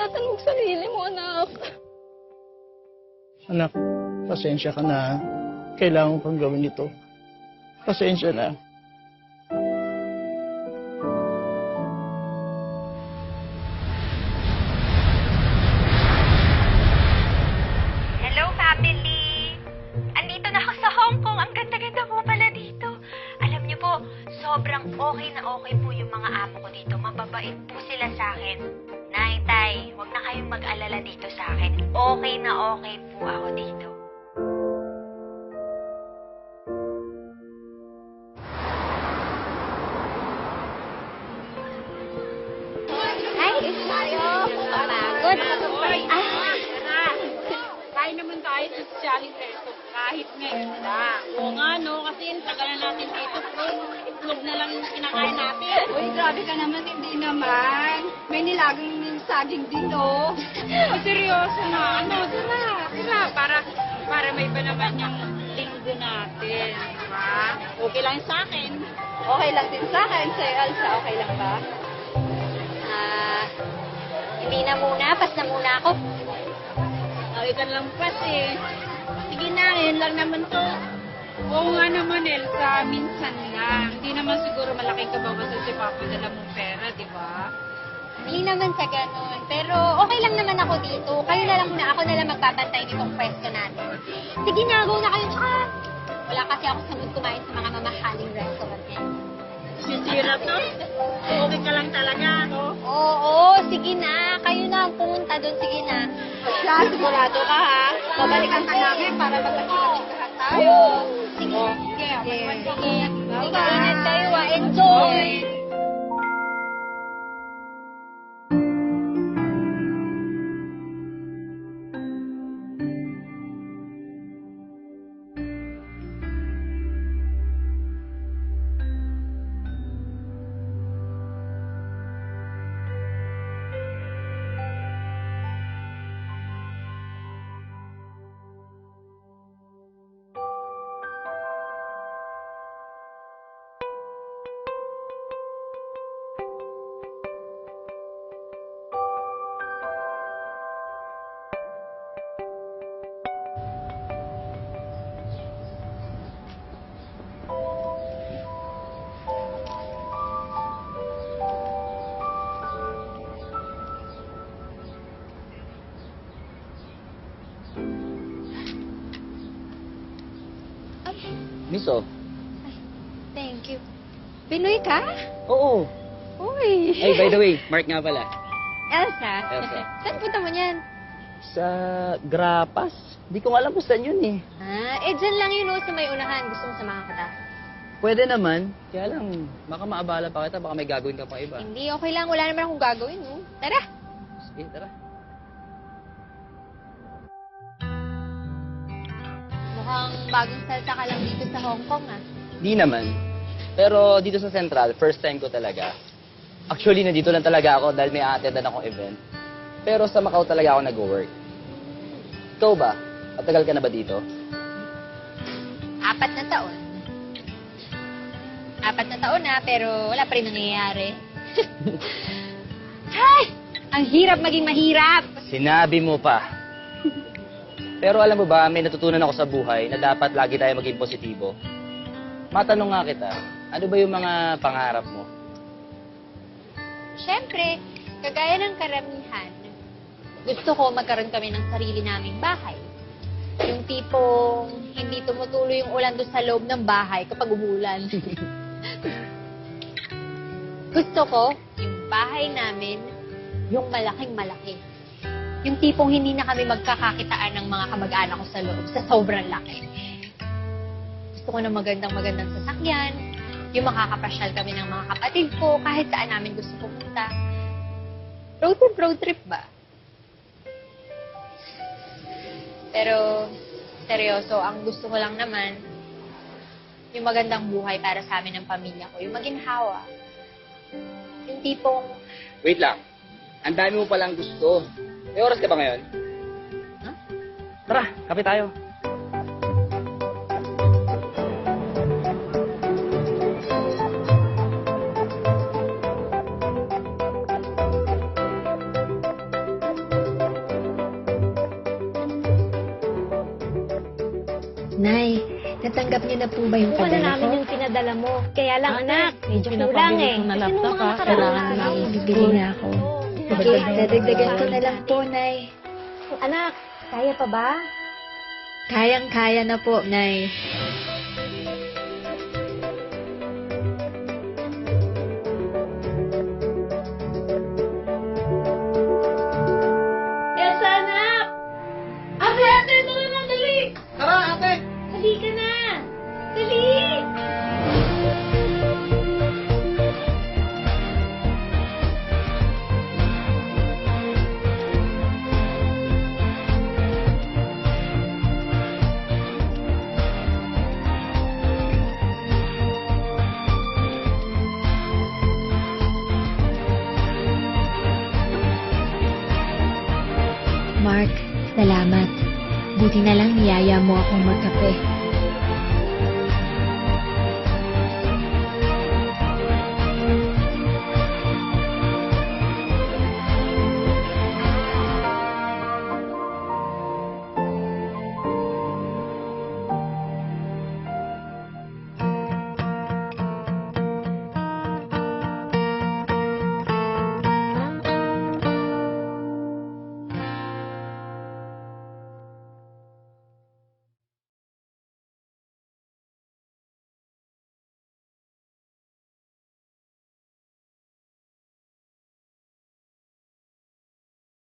ingatan mo sarili mo, anak. Anak, pasensya ka na. Kailangan kang gawin ito. Pasensya na. Hello, family! Andito na ako sa Hong Kong. Ang ganda-ganda po pala dito. Alam niyo po, sobrang okay na okay po yung mga amo ko dito. Mababait po sila sa akin. Nay, tay, huwag na kayong mag-alala dito sa akin. Okay na okay po ako dito. Hi! Pagod. Kain naman tayo sa Jolly Resto kahit ngayon na. Oo nga, no? Kasi yung tagal na natin dito, bro. Itlog na lang kinakain natin. Uy, grabe ka naman, hindi naman. May nilagang ng saging din, no? Oh, seryoso na. Ano, tara. Para may ba naman yung linggo natin. Diba? Okay lang sa akin. Okay lang din sa akin. Sa'yo, Alsa, okay lang ba? Hindi na muna. Pas na muna ako. Ay, ka lang pati. Sige na, yun lang naman to. Oo nga naman, Elsa. Minsan lang. Hindi naman siguro malaking kabawasan si Papa dala mong pera, di ba? Hindi naman sa ganun. Pero okay lang naman ako dito. Kayo na lang muna. Ako na lang magbabantay nitong pwesto natin. Sige na, go na kayo. Tsaka, wala kasi ako sa mood kumain sa mga mamahaling restaurant ngayon. Sisira to. Okay ka lang talaga, no? Oo, sige na. Kayo na ang pumunta doon. Sige na. Siya, sigurado ka, ha? Babalikan ka namin para magpagchikahan tayo. Sige. Sige, okay. Sige. Bye-bye. Sige, ingat kayo ah. Enjoy! Miso? Thank you. Pinoy ka? Oo. Uy. Ay, by the way, Mark nga pala. Elsa? Elsa. Saan punta mo niyan? Sa Grapas? Di ko alam kung saan yun eh. Dyan lang yun sa may unahan. Gusto mo samahan kita? Pwede naman. Kaya lang, baka maabala pa kita, baka may gagawin ka pang iba. Hindi, okay lang. Wala naman akong gagawin, no? Tara! Sige, tara. Mukhang bagong salsa ka lang dito sa Hong Kong, ah. Di naman. Pero dito sa Central, first time ko talaga. Actually, nandito lang talaga ako dahil may a-attendan akong event. Pero sa Macau talaga ako nag-work. Ikaw ba? Matagal ka na ba dito? 4 na taon. 4 na taon na, pero wala pa rin nangyayari. Ay! Ang hirap maging mahirap! Sinabi mo pa. Pero alam mo ba, may natutunan ako sa buhay na dapat lagi tayo maging positibo. Matanong nga kita, ano ba yung mga pangarap mo? Siyempre, kagaya ng karamihan, gusto ko magkaroon kami ng sarili naming bahay. Yung tipong hindi tumutuloy yung ulan doon sa loob ng bahay kapag umulan. Gusto ko, yung bahay namin, yung malaking-malaki. Yung tipong hindi na kami magkakakitaan ng mga kamag-anak ko sa loob sa sobrang laki. Gusto ko ng magandang-magandang sasakyan, yung makakapasyal kami ng mga kapatid ko kahit saan namin gusto pumunta. Road trip ba? Pero, seryoso, ang gusto ko lang naman, yung magandang buhay para sa amin ng pamilya ko, yung maginhawa. Yung tipong, Wait lang. Ang dami mo palang gusto. May oras ka ba ngayon? Huh? Tara, kape tayo. Nay, natanggap niyo na po ba yung Kuha na padala namin ko? yung pinadala mo. Kaya lang, Ate, anak, medyo pinapabili kulang ko eh. na Kasi laptop, nung mga ha? nakaraang Kailangan araw, Nay, bibili na ako. Okay, dadagdagan ko na lang po, Nay. Anak, kaya pa ba? Kayang-kaya na po, Nay. Elsa, anak! Ate, dali na, dali! Tara, ate! Dali ka na! Dali! Mark, salamat. Buti na lang niyaya mo akong magkape.